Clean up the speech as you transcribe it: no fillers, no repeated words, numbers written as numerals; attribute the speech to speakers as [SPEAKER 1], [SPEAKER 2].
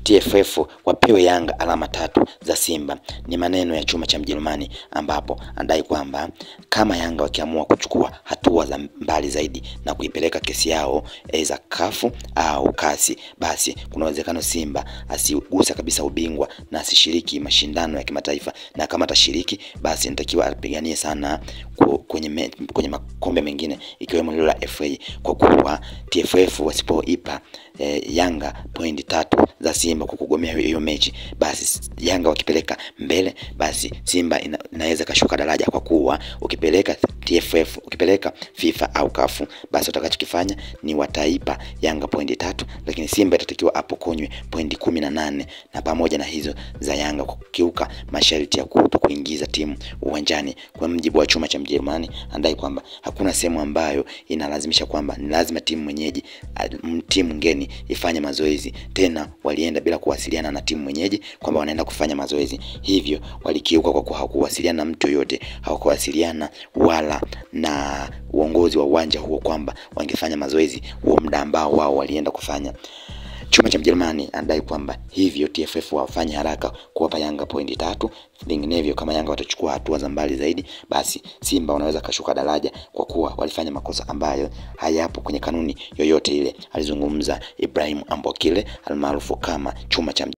[SPEAKER 1] TFF wapewe Yanga alama 3 za Simba. Ni maneno ya chuma cha Mjerumani, ambapo anadai kwamba kama Yanga wakiamua kuchukua hatua za mbali zaidi na kuipeleka kesi yao za kafu au kasi, basi kuna uwezekano Simba asiguse kabisa ubingwa na asishiriki mashindano ya kimataifa, na kama atashiriki basi inatakiwa apiganie sana kwenye makombe mengine ikiwemo hilo la FA, kwa kuwa TFF wasipoipa Yanga pointi 3 za Simba kwa kugomea hiyo mechi, basi Yanga wakipeleka mbele, basi Simba inaweza kashuka daraja, kwa kuwa ukipeleka TFF, ukipeleka FIFA au kafu, basi utakachokifanya ni wataipa Yanga pointi 3, lakini Simba itatakiwa apokonywe pointi 18, na pamoja na hizo za Yanga kukiuka masharti ya kuingiza timu uwanjani. Kwa mjibu wa chuma cha Mjerumani, anadai kwamba hakuna sehemu ambayo inalazimisha kwamba ni lazima timu mwenyeji timu ngeni ifanye mazoezi. Tena walienda bila kuwasiliana na timu mwenyeji kwamba wanaenda kufanya mazoezi, hivyo walikiuka kwa hawakuwasiliana na mtu yote, hawakuwasiliana wala na uongozi wa uwanja huo kwamba wangefanya mazoezi huo muda ambao wao walienda kufanya. Chuma cha Mjerumani anadai kwamba hivyo TFF wafanye haraka kuwapa Yanga pointi 3, vinginevyo kama Yanga watachukua hatua za mbali zaidi, basi Simba wanaweza kashuka daraja, kwa kuwa walifanya makosa ambayo hayapo kwenye kanuni yoyote ile. Alizungumza Ibrahim Ambokile almaarufu kama chuma cha